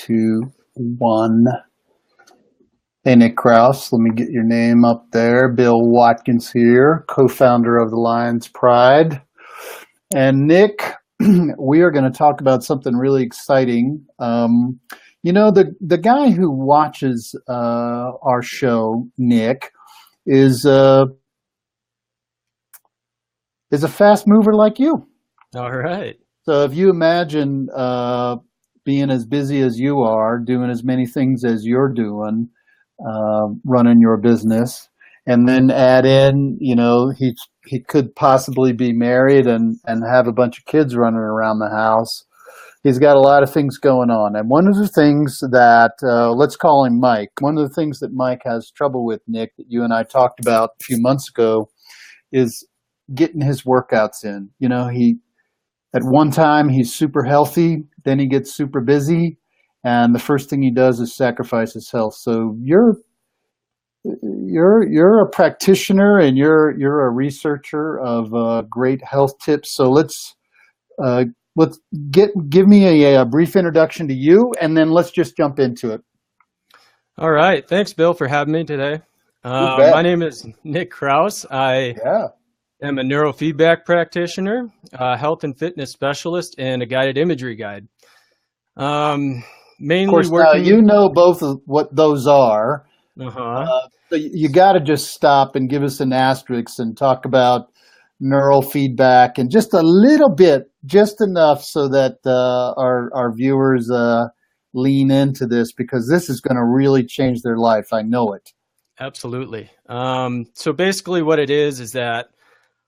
2, 1. Hey, Nick Krauss, let me get your name up there. Bill Watkins here, co-founder of the Lions Pride. And Nick, we are going to talk about something really exciting. The guy who watches our show, Nick, is a fast mover like you. All right. So if you imagine being as busy as you are, doing as many things as you're doing, running your business, and then add in, he could possibly be married and have a bunch of kids running around the house. He's got a lot of things going on. And one of the things that, let's call him Mike, one of the things that Mike has trouble with, Nick, that you and I talked about a few months ago, is getting his workouts in. At one time he's super healthy, then he gets super busy, and the first thing he does is sacrifice his health. So you're a practitioner and you're a researcher of great health tips. So let's give me a brief introduction to you, and then let's just jump into it. All right. Thanks, Bill, for having me today. You bet. My name is Nick Krauss. I am a neurofeedback practitioner, a health and fitness specialist, and a guided imagery guide. Mainly of course, working. Now you know both of what those are. Uh-huh. So you got to just stop and give us an asterisk and talk about neural feedback and just a little bit, just enough so that our viewers lean into this, because this is going to really change their life. I know it. Absolutely. So basically what it is that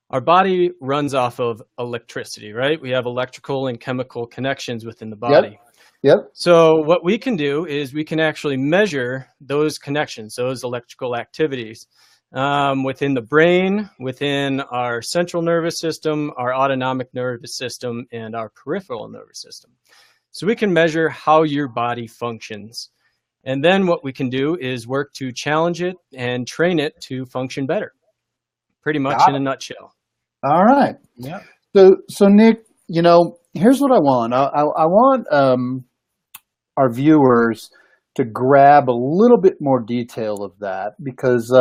our body runs off of electricity, right? We have electrical and chemical connections within the body. Yep. So what we can do is we can actually measure those connections, those electrical activities within the brain, within our central nervous system, our autonomic nervous system, and our peripheral nervous system. So we can measure how your body functions. And then what we can do is work to challenge it and train it to function better. Pretty much in a nutshell. All right. Yeah. So Nick, here's what I want. I want our viewers to grab a little bit more detail of that, because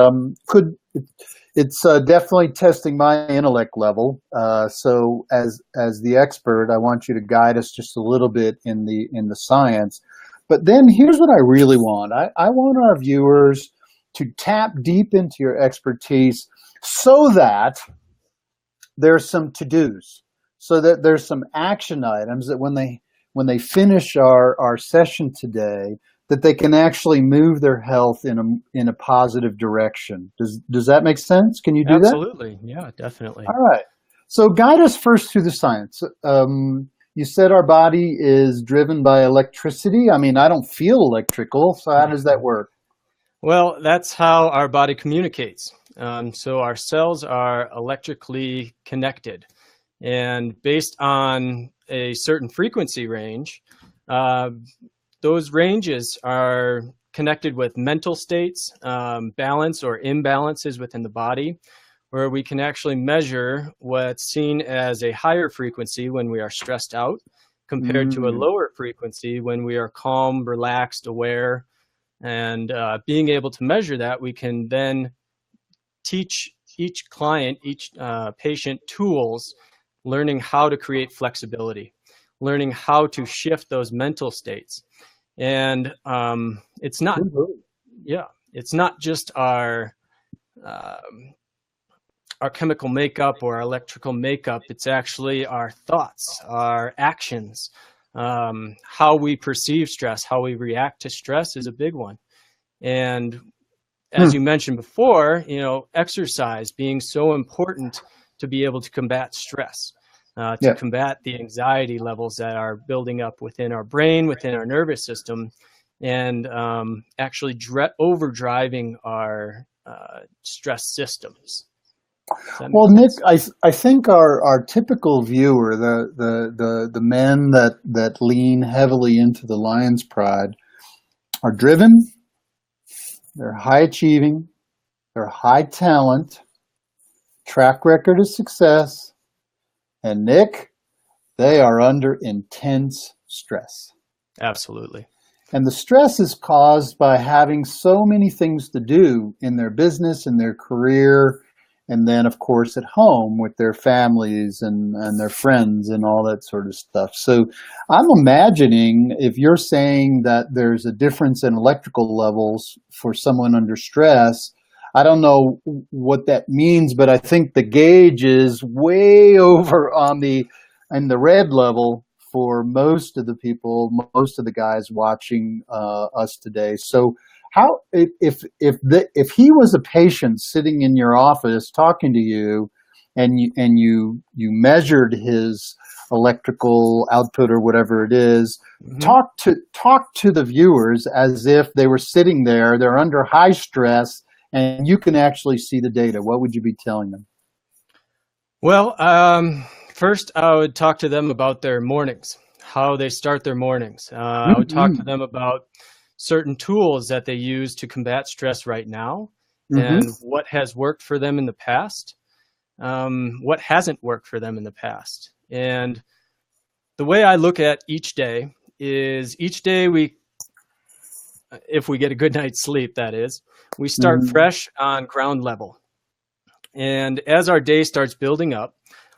it's definitely testing my intellect level. So as the expert, I want you to guide us just a little bit in the science. But then here's what I really want. I want our viewers to tap deep into your expertise, so that there's some to-dos, so that there's some action items that when they finish our session today, that they can actually move their health in a positive direction. Does that make sense? Can you do that? Absolutely. Yeah, definitely. All right. So guide us first through the science. You said our body is driven by electricity. I mean, I don't feel electrical, so how does that work? Well, that's how our body communicates. So our cells are electrically connected, and based on a certain frequency range, those ranges are connected with mental states, balance or imbalances within the body, where we can actually measure what's seen as a higher frequency when we are stressed out compared to a lower frequency when we are calm, relaxed, aware. And being able to measure that, we can then teach each client, each patient tools, learning how to create flexibility, learning how to shift those mental states. And it's not just our chemical makeup or our electrical makeup. It's actually our thoughts, our actions, how we perceive stress, how we react to stress is a big one. And as you mentioned before, exercise being so important to be able to combat stress, combat the anxiety levels that are building up within our brain, within our nervous system, and actually overdriving our stress systems. Well, Nick, I think our typical viewer, the men that lean heavily into the Lions Pride, are driven, they're high achieving, they're high talent, track record of success, and Nick, they are under intense stress. Absolutely. And the stress is caused by having so many things to do in their business, in their career, and then, of course, at home with their families and their friends and all that sort of stuff. So I'm imagining if you're saying that there's a difference in electrical levels for someone under stress, I don't know what that means, but I think the gauge is way over on the red level for most of the people, most of the guys watching us today. So how if he was a patient sitting in your office talking to you, and you measured his electrical output or whatever it is, Mm-hmm. talk to the viewers as if they were sitting there, they're under high stress, and you can actually see the data. What would you be telling them? Well, first I would talk to them about their mornings, how they start their mornings. I would talk to Mm-hmm. them about certain tools that they use to combat stress right now Mm-hmm. and what has worked for them in the past, what hasn't worked for them in the past. And the way I look at each day is each day if we get a good night's sleep, that is, we start Mm-hmm. fresh on ground level. And as our day starts building up,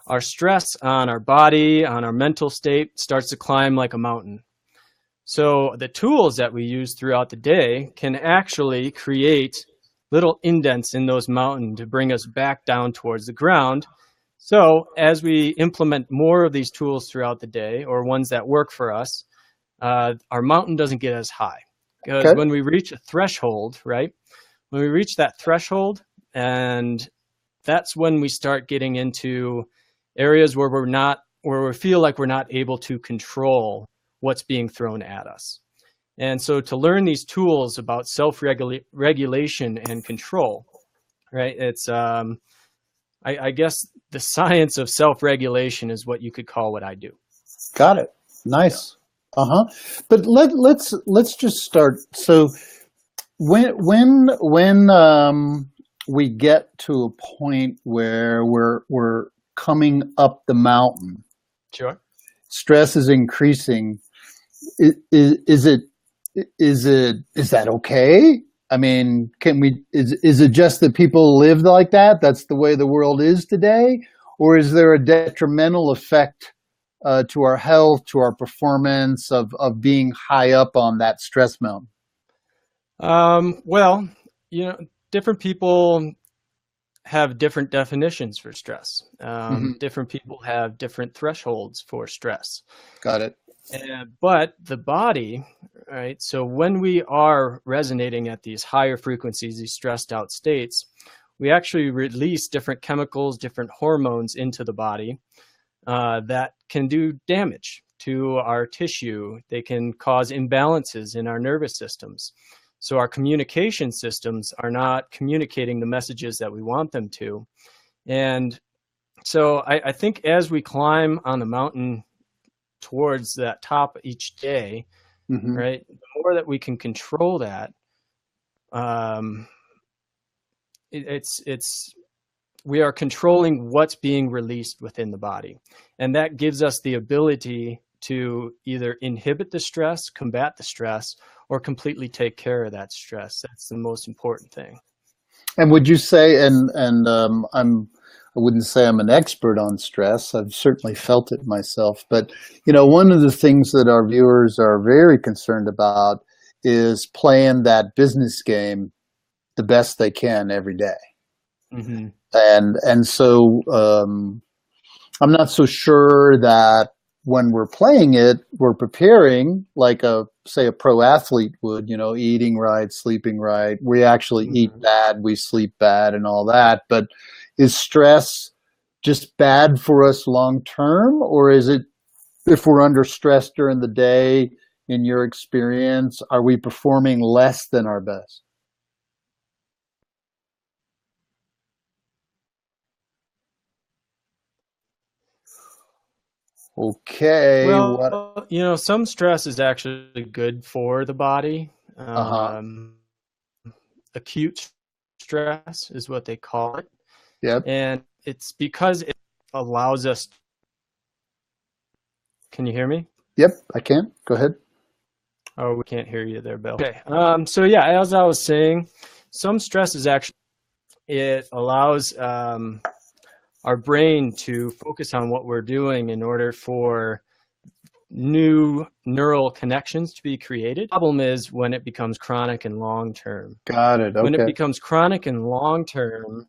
our stress on our body, on our mental state starts to climb like a mountain. So the tools that we use throughout the day can actually create little indents in those mountains to bring us back down towards the ground. So as we implement more of these tools throughout the day, or ones that work for us, our mountain doesn't get as high. Because Okay. when we reach a threshold, right? When we reach that threshold, and that's when we start getting into areas where we feel like we're not able to control what's being thrown at us. And so to learn these tools about self-regulation and control, right? It's, I guess the science of self-regulation is what you could call what I do. Got it. Yeah. Nice. Uh-huh. But let's just start. So when we get to a point where we're coming up the mountain, Sure. stress is increasing. Is it is that okay? I mean, can we is it just that people live like that? That's the way the world is today, or is there a detrimental effect to our health, to our performance of being high up on that stress mountain? Well, you know, different people have different definitions for stress. Hmm. Different people have different thresholds for stress. Got it. But the body, right? So when we are resonating at these higher frequencies, these stressed out states, we actually release different chemicals, different hormones into the body that can do damage to our tissue. They can cause imbalances in our nervous systems. So our communication systems are not communicating the messages that we want them to. And so I think as we climb on the mountain towards that top each day, Hmm. right, the more that we can control that, um, it's we are controlling what's being released within the body. And that gives us the ability to either inhibit the stress, combat the stress, or completely take care of that stress. That's the most important thing. And would you say, I wouldn't say I'm an expert on stress. I've certainly felt it myself. But, one of the things that our viewers are very concerned about is playing that business game the best they can every day. Mm-hmm. And so I'm not so sure that when we're playing it, we're preparing like say a pro athlete would, eating right, sleeping right. We actually eat Mm-hmm. bad, we sleep bad and all that. But is stress just bad for us long term? Or is it, if we're under stress during the day, in your experience, are we performing less than our best? Okay, what? Well, some stress is actually good for the body. Uh-huh. Acute stress is what they call it. Yep. And it's because it allows us. Can you hear me? Yep, I can. Go ahead. Oh, we can't hear you there, Bill. Okay. So yeah, as I was saying, some stress is actually, it allows our brain to focus on what we're doing in order for new neural connections to be created. The problem is when it becomes chronic and long term. Got it. When it Okay. becomes chronic and long term,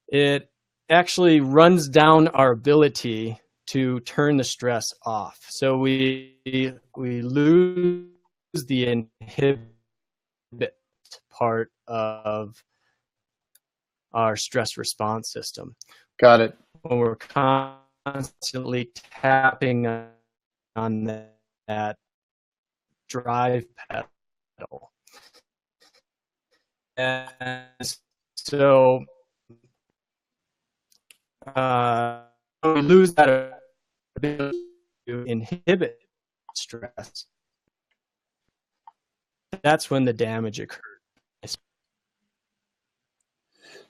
it actually runs down our ability to turn the stress off. So we lose the inhibit part of our stress response system. Got it. When we're constantly tapping on that drive pedal. And so we lose that ability to inhibit stress. That's when the damage occurs.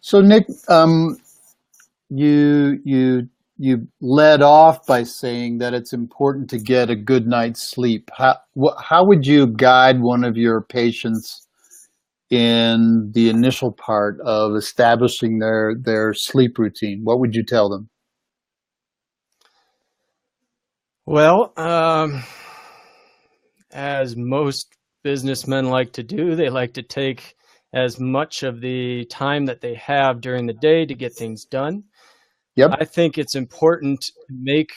So Nick, you led off by saying that it's important to get a good night's sleep. How would you guide one of your patients in the initial part of establishing their sleep routine? What would you tell them? Well, as most businessmen like to do, they like to take as much of the time that they have during the day to get things done. Yep. I think it's important to make,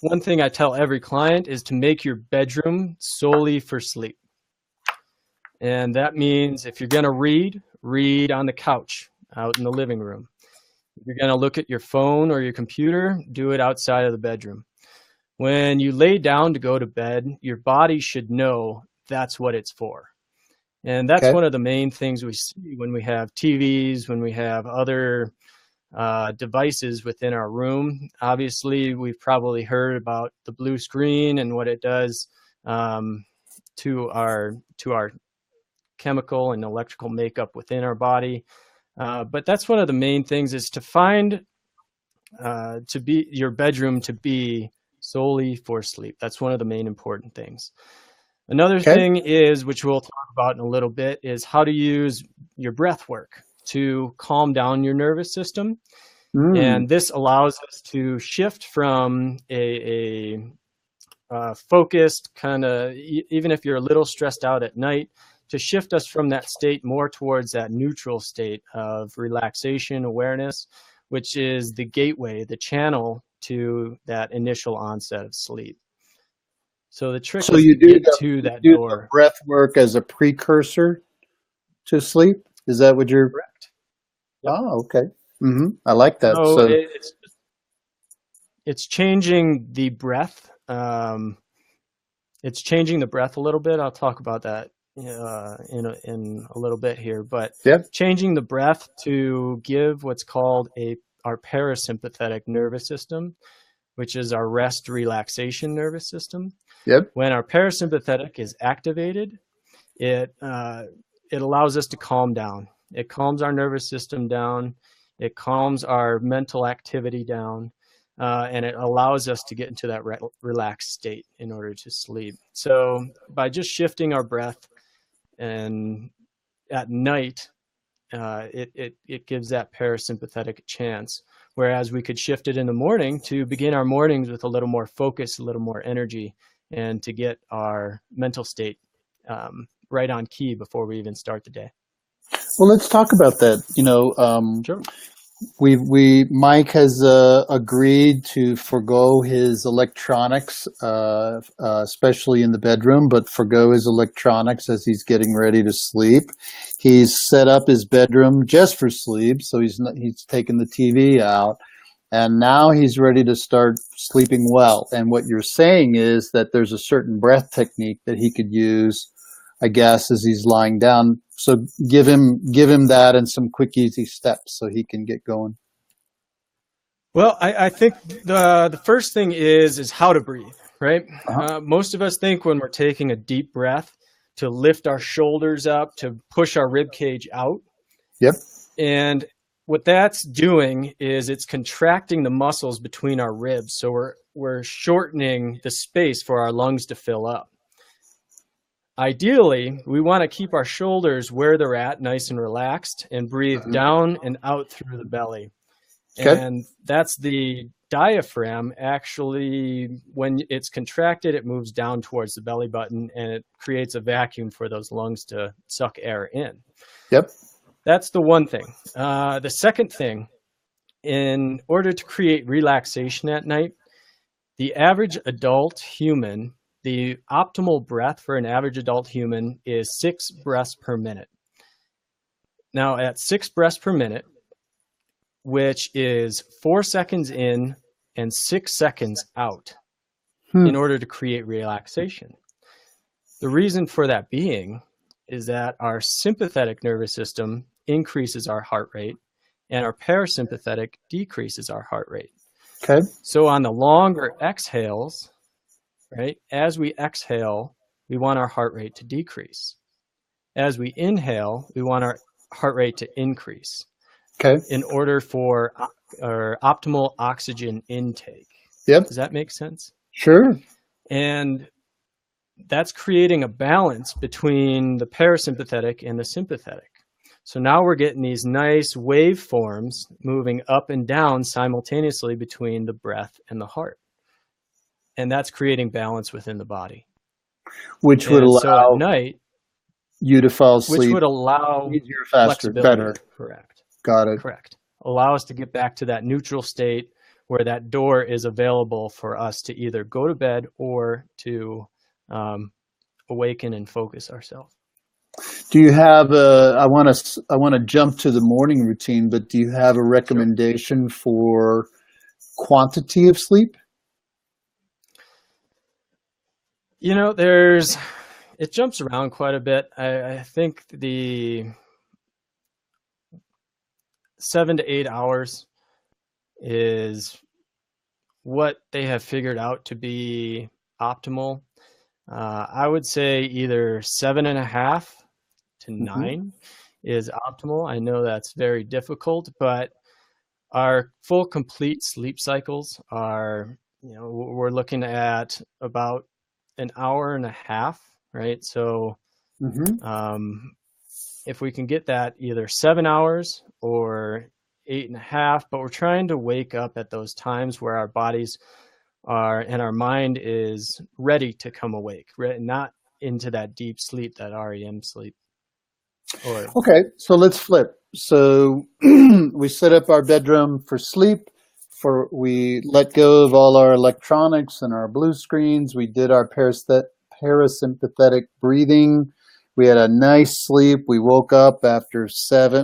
one thing I tell every client is to make your bedroom solely for sleep. And that means if you're going to read on the couch out in the living room. If you're going to look at your phone or your computer, do it outside of the bedroom. When you lay down to go to bed, your body should know that's what it's for. And that's Okay. one of the main things we see when we have TVs, when we have other devices within our room. Obviously, we've probably heard about the blue screen and what it does to our chemical and electrical makeup within our body. But that's one of the main things, is to find your bedroom to be solely for sleep. That's one of the main important things. Another thing is, which we'll talk about in a little bit, is how to use your breath work to calm down your nervous system. And this allows us to shift from a focused kind of, even if you're a little stressed out at night, to shift us from that state more towards that neutral state of relaxation awareness, which is the gateway, the channel to that initial onset of sleep. So the trick is you to get to that door. The breath work as a precursor to sleep? Is that what you're... Correct. Yep. Oh, okay. I like that. So it's changing the breath. It's changing the breath a little bit. I'll talk about that in a little bit here. But changing the breath to give what's called our parasympathetic nervous system, which is our rest relaxation nervous system. When our parasympathetic is activated, it allows us to calm down. It calms our nervous system down. It calms our mental activity down, and it allows us to get into that relaxed state in order to sleep. So by just shifting our breath, and at night, it gives that parasympathetic a chance. Whereas we could shift it in the morning to begin our mornings with a little more focus, a little more energy, and to get our mental state right on key before we even start the day. Well, let's talk about that. Sure. Mike has agreed to forgo his electronics, especially in the bedroom, but forgo his electronics as he's getting ready to sleep. He's set up his bedroom just for sleep, so he's taken the TV out, and now he's ready to start sleeping well. And what you're saying is that there's a certain breath technique that he could use, I guess, as he's lying down. So give him that and some quick, easy steps so he can get going. Well, I think the first thing is how to breathe, right? Most of us think when we're taking a deep breath to lift our shoulders up, to push our rib cage out. Yep. And what that's doing is it's contracting the muscles between our ribs. So we're shortening the space for our lungs to fill up. Ideally, we want to keep our shoulders where they're at, nice and relaxed, and breathe down and out through the belly. Okay. And that's the diaphragm. Actually, when it's contracted, it moves down towards the belly button and it creates a vacuum for those lungs to suck air in. Yep. That's the one thing. The second thing, in order to create relaxation at night, the average adult human, the optimal breath for an average adult human is 6 breaths per minute. Now, at 6 breaths per minute, which is 4 seconds in and 6 seconds out, in order to create relaxation. The reason for that being is that our sympathetic nervous system increases our heart rate and our parasympathetic decreases our heart rate. Okay. So on the longer exhales, right, as we exhale, we want our heart rate to decrease. As we inhale, we want our heart rate to increase. Okay. In order for our optimal oxygen intake. Yep. Does that make sense? Sure. And that's creating a balance between the parasympathetic and the sympathetic. So now we're getting these nice waveforms moving up and down simultaneously between the breath and the heart. And that's creating balance within the body. Which would allow so at night, you to fall asleep. Which would allow easier, faster, better. Correct. Got it. Correct. Allow us to get back to that neutral state where that door is available for us to either go to bed or to awaken and focus ourselves. Do you have I want to jump to the morning routine, but do you have a recommendation for quantity of sleep? You know, it jumps around quite a bit. I think the 7 to 8 hours is what they have figured out to be optimal. I would say either 7.5 to 9 is optimal. I know that's very difficult, but our full complete sleep cycles are, we're looking at about an hour and a half, right? So if we can get that either 7 hours or 8.5, but we're trying to wake up at those times where our bodies are and our mind is ready to come awake, not into that deep sleep, that REM sleep. Okay, so let's flip. So we set up our bedroom for sleep. We let go of all our electronics and our blue screens. We did our parasympathetic breathing. We had a nice sleep. We woke up after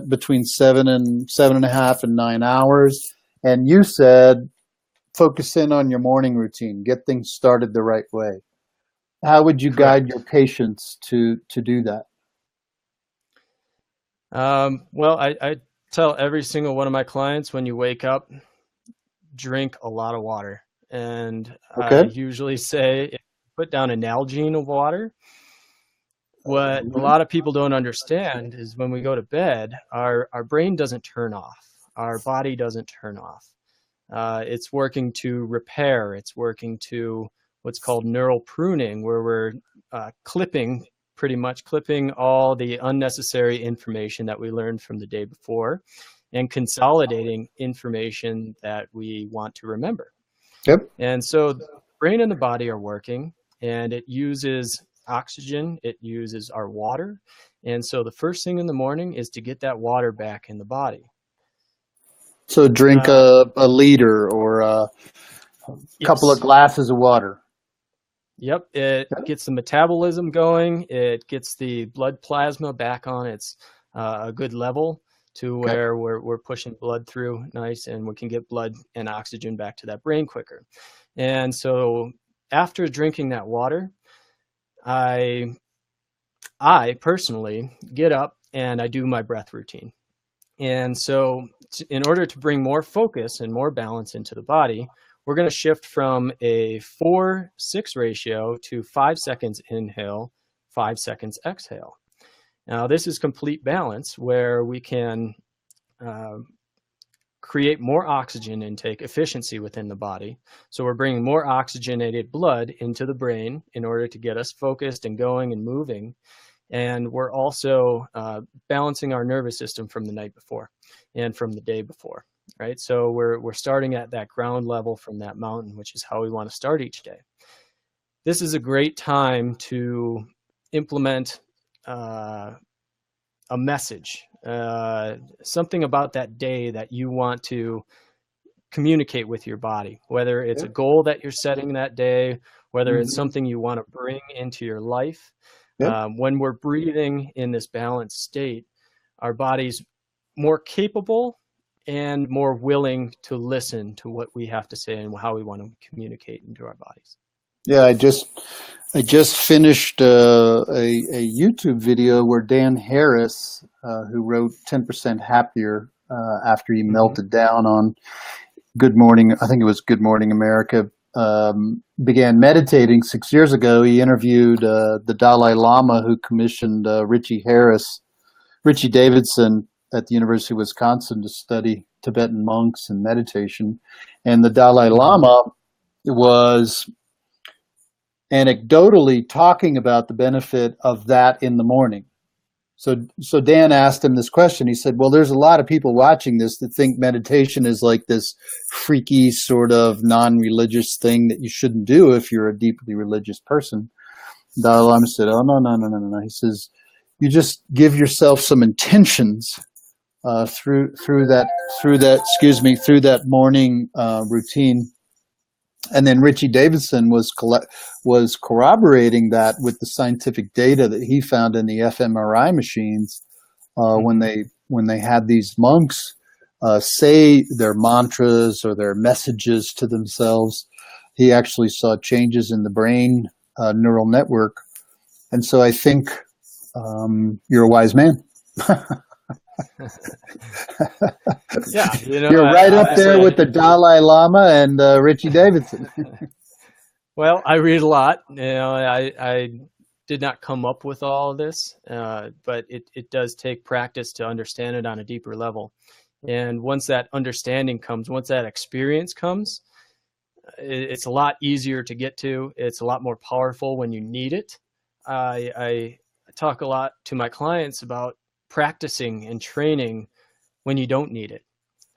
between 7.5 and 9 hours. And you said, focus in on your morning routine, get things started the right way. How would you guide your patients to do that? Well, I tell every single one of my clients, when you wake up, drink a lot of water. And I usually say, put down an Nalgene of water. What a lot of people don't understand is when we go to bed, our brain doesn't turn off. Our body doesn't turn off. It's working to repair. It's working to what's called neural pruning, where we're pretty much clipping all the unnecessary information that we learned from the day before and consolidating information that we want to remember. Yep. And so the brain and the body are working, and it uses oxygen, it uses our water. And so the first thing in the morning is to get that water back in the body. So drink a liter or a couple of glasses of water. Yep, it gets the metabolism going. It gets the blood plasma back on its a good level to where we're pushing blood through nice, and we can get blood and oxygen back to that brain quicker. And so after drinking that water, I personally get up and I do my breath routine. And so in order to bring more focus and more balance into the body, we're going to shift from a 4-6 ratio to 5 seconds inhale, 5 seconds exhale. Now, this is complete balance where we can create more oxygen intake efficiency within the body. So we're bringing more oxygenated blood into the brain in order to get us focused and going and moving. And we're also balancing our nervous system from the night before and from the day before, right? So we're starting at that ground level from that mountain, which is how we want to start each day. This is a great time to implement a message, something about that day that you want to communicate with your body, whether it's a goal that you're setting that day, whether it's something you want to bring into your life. When we're breathing in this balanced state, our body's more capable and more willing to listen to what we have to say and how we want to communicate into our bodies. Yeah, I just finished a YouTube video where Dan Harris, who wrote 10% Happier after he melted down on Good Morning, I think it was Good Morning America, began meditating 6 years ago. He interviewed the Dalai Lama, who commissioned Richie Davidson at the University of Wisconsin to study Tibetan monks and meditation. And the Dalai Lama was anecdotally talking about the benefit of that in the morning. So Dan asked him this question. He said, well, there's a lot of people watching this that think meditation is like this freaky sort of non-religious thing that you shouldn't do if you're a deeply religious person. Dalai Lama said, oh, no. He says, you just give yourself some intentions through that morning routine. And then Richie Davidson was corroborating that with the scientific data that he found in the fMRI machines when they had these monks say their mantras or their messages to themselves. He actually saw changes in the brain neural network. And so I think you're a wise man. Yeah, you're right up there with the Dalai Lama and Richie Davidson. Well, I read a lot. I did not come up with all of this, but it does take practice to understand it on a deeper level. And once that understanding comes, once that experience comes, it's a lot easier to get to. It's a lot more powerful when you need it. I talk a lot to my clients about practicing and training when you don't need it.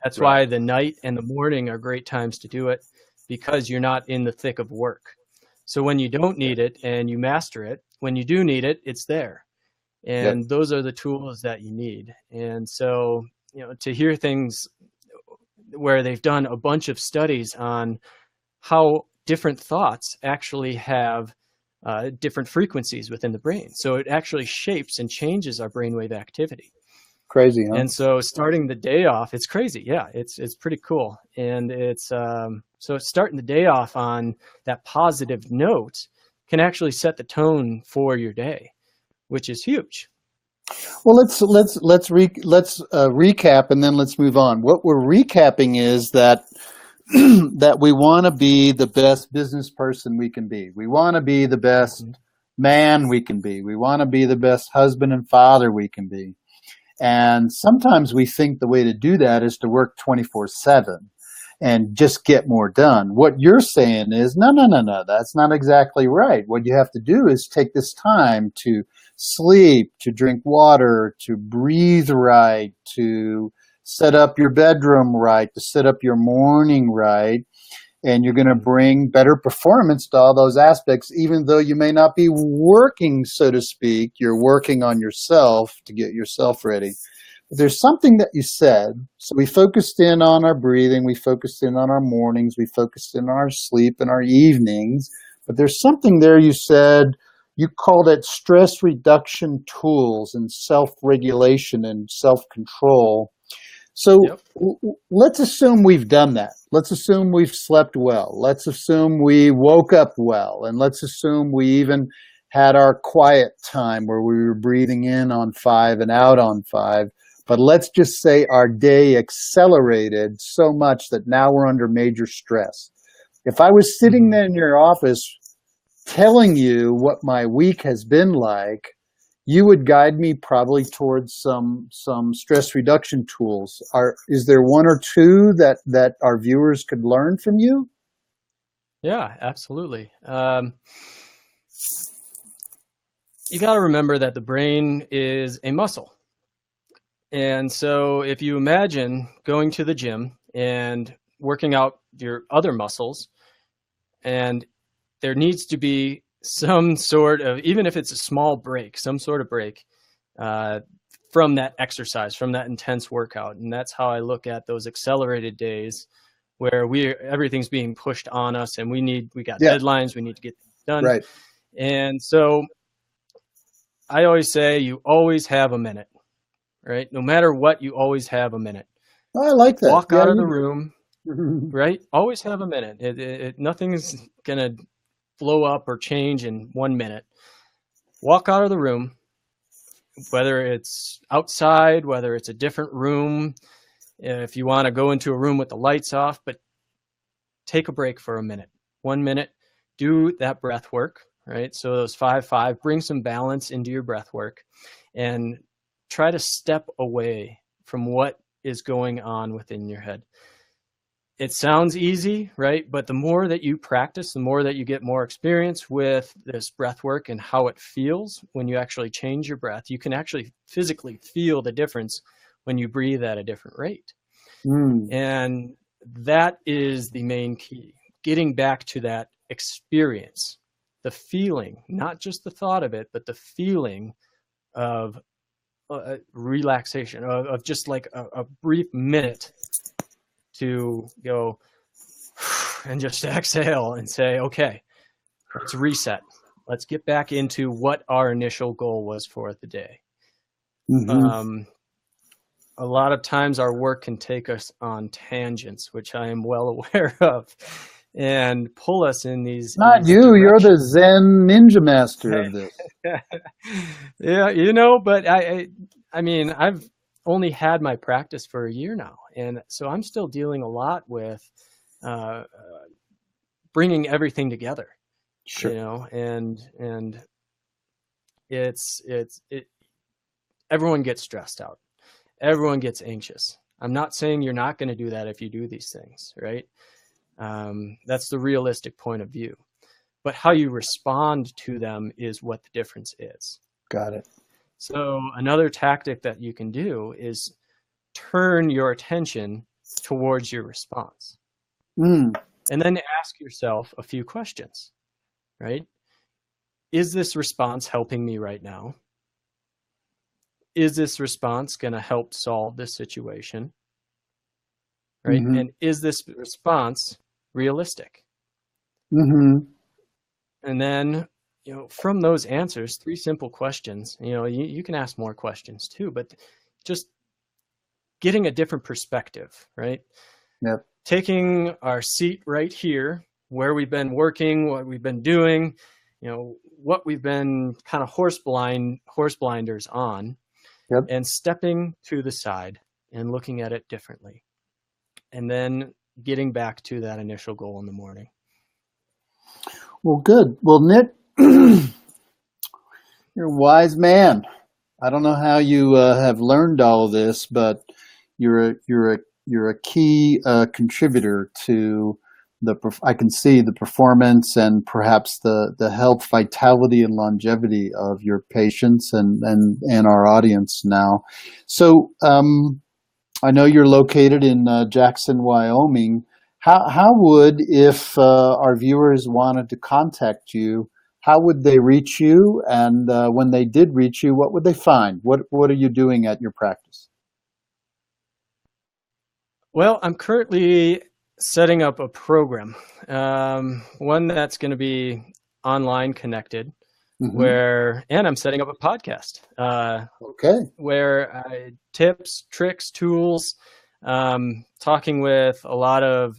That's why the night and the morning are great times to do it, because you're not in the thick of work. So when you don't need it and you master it, when you do need it, it's there. And those are the tools that you need. And so, to hear things where they've done a bunch of studies on how different thoughts actually have different frequencies within the brain. So it actually shapes and changes our brainwave activity. Crazy, huh? And so starting the day off, it's crazy. Yeah, it's pretty cool. And it's so starting the day off on that positive note can actually set the tone for your day, which is huge. Well, let's recap and then let's move on. What we're recapping is that that we want to be the best business person we can be. We want to be the best man we can be. We want to be the best husband and father we can be. And sometimes we think the way to do that is to work 24/7 and just get more done. What you're saying is, no, that's not exactly right. What you have to do is take this time to sleep, to drink water, to breathe right, to set up your bedroom right, to set up your morning right, and you're going to bring better performance to all those aspects, even though you may not be working, so to speak. You're working on yourself to get yourself ready. But there's something that you said. So we focused in on our breathing, we focused in on our mornings, we focused in on our sleep and our evenings. But there's something there you said, you called it stress reduction tools and self-regulation and self-control. So let's assume we've done that. Let's assume we've slept well. Let's assume we woke up well. And let's assume we even had our quiet time where we were breathing in on 5 and out on 5. But let's just say our day accelerated so much that now we're under major stress. If I was sitting there in your office telling you what my week has been like, you would guide me probably towards some stress reduction tools. Is there one or two that our viewers could learn from you? Yeah, absolutely. You got to remember that the brain is a muscle. And so if you imagine going to the gym and working out your other muscles, and there needs to be some sort of, even if it's a small break, some sort of break from that exercise, from that intense workout. And that's how I look at those accelerated days where everything's being pushed on us, and we got deadlines, we need to get done. Right. And so I always say you always have a minute, right? No matter what, you always have a minute. Oh, I like that. Walk out of the room, right? Always have a minute. Nothing's going to blow up or change in 1 minute. Walk out of the room, whether it's outside, whether it's a different room, if you want to go into a room with the lights off, but take a break for a minute. 1 minute, do that breath work, right? So those 5-5, bring some balance into your breath work and try to step away from what is going on within your head. It sounds easy, right? But the more that you practice, the more that you get more experience with this breath work and how it feels when you actually change your breath. You can actually physically feel the difference when you breathe at a different rate. And that is the main key, getting back to that experience, the feeling, not just the thought of it, but the feeling of relaxation, of just like a brief minute to go and just exhale and say, okay, let's reset. Let's get back into what our initial goal was for the day. A lot of times our work can take us on tangents, which I am well aware of, and pull us in these. Not you, directions. You're the Zen ninja master of this. Yeah, but I mean, I've only had my practice for a year now. And so I'm still dealing a lot with bringing everything together, sure. And it's everyone gets stressed out. Everyone gets anxious. I'm not saying you're not going to do that if you do these things, right? That's the realistic point of view. But how you respond to them is what the difference is. Got it. So another tactic that you can do is turn your attention towards your response. And then ask yourself a few questions, right? Is this response helping me right now? Is this response going to help solve this situation? Right? And is this response realistic? And then, from those answers, 3 simple questions, you can ask more questions too, but just getting a different perspective, right? Yep. Taking our seat right here, where we've been working, what we've been doing, what we've been kind of horse blinders on, and stepping to the side and looking at it differently. And then getting back to that initial goal in the morning. Well, good. Well, Nick, you're a wise man. I don't know how you have learned all of this, but you're a key contributor to I can see the performance and perhaps the health, vitality, and longevity of your patients and our audience now. So I know you're located in Jackson, Wyoming. How would, if our viewers wanted to contact you, how would they reach you? And when they did reach you, what would they find? What are you doing at your practice? Well, I'm currently setting up a program, one that's going to be online connected, and I'm setting up a podcast. Where tips, tricks, tools, talking with a lot of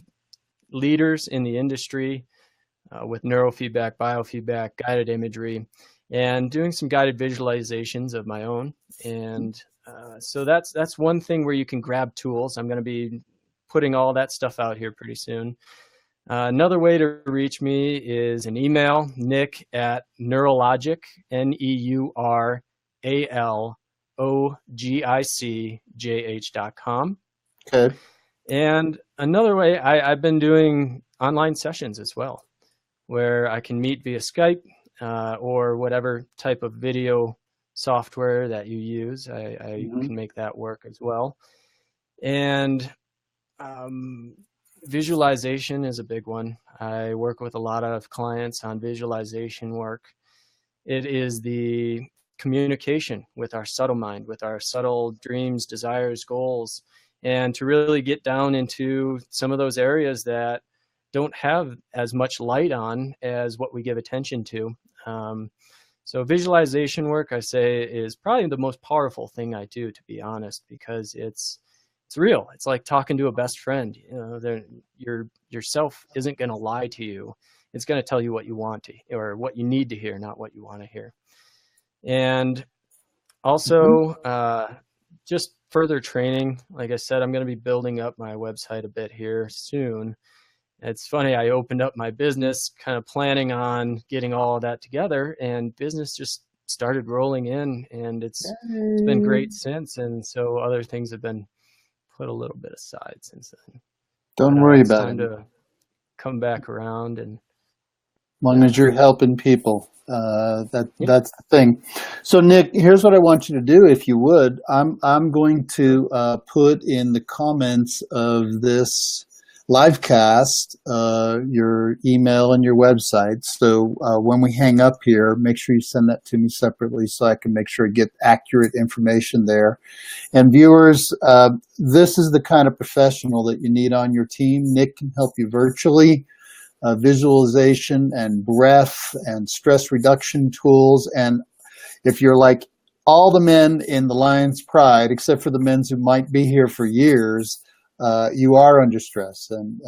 leaders in the industry with neurofeedback, biofeedback, guided imagery, and doing some guided visualizations of my own. And so that's one thing where you can grab tools. I'm going to be putting all that stuff out here pretty soon. Another way to reach me is an email, Nick@Neurologic, ALOGICJH.com. Okay. And another way, I've been doing online sessions as well, where I can meet via Skype or whatever type of video software that you use. I can make that work as well. And visualization is a big one. I work with a lot of clients on visualization work. It is the communication with our subtle mind, with our subtle dreams, desires, goals, and to really get down into some of those areas that don't have as much light on as what we give attention to. So visualization work, I say, is probably the most powerful thing I do, to be honest, because it's real. It's like talking to a best friend. You know, yourself isn't going to lie to you. It's going to tell you what you want to, or what you need to hear, not what you want to hear. And also, just further training. Like I said, I'm going to be building up my website a bit here soon. It's funny, I opened up my business kind of planning on getting all of that together, and business just started rolling in, and it's been great since. And so other things have been put a little bit aside since then. Don't worry about it. It's time to come back around, and as long as you're helping people, that's the thing. So Nick, here's what I want you to do, if you would. I'm going to put in the comments of this live cast your email and your website. So when we hang up here, make sure you send that to me separately so I can make sure I get accurate information there. And viewers, this is the kind of professional that you need on your team. Nick can help you virtually. Visualization and breath and stress reduction tools. And if you're like all the men in the Lion's Pride, except for the men who might be here for years, you are under stress, and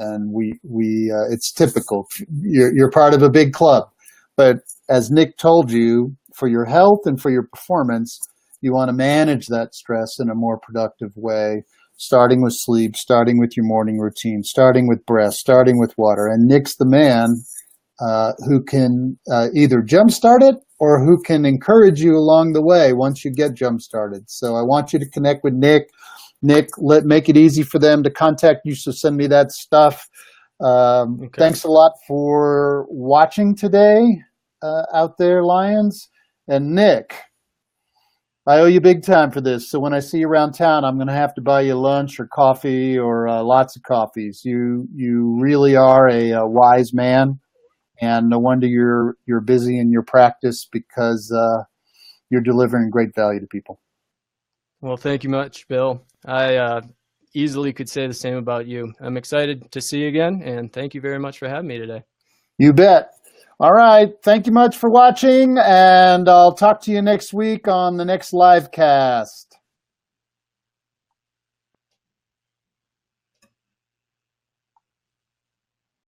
it's typical. You're part of a big club, but as Nick told you, for your health and for your performance, you want to manage that stress in a more productive way, starting with sleep, starting with your morning routine, starting with breath, starting with water. And Nick's the man who can either jumpstart it or who can encourage you along the way once you get jump-started. So I want you to connect with Nick. Nick, make it easy for them to contact you, so send me that stuff. Okay. Thanks a lot for watching today out there, Lions. And Nick, I owe you big time for this. So when I see you around town, I'm going to have to buy you lunch or coffee or lots of coffees. You really are a wise man, and no wonder you're busy in your practice, because you're delivering great value to people. Well, thank you much, Bill. I easily could say the same about you. I'm excited to see you again, and thank you very much for having me today. You bet. All right. Thank you much for watching, and I'll talk to you next week on the next live cast.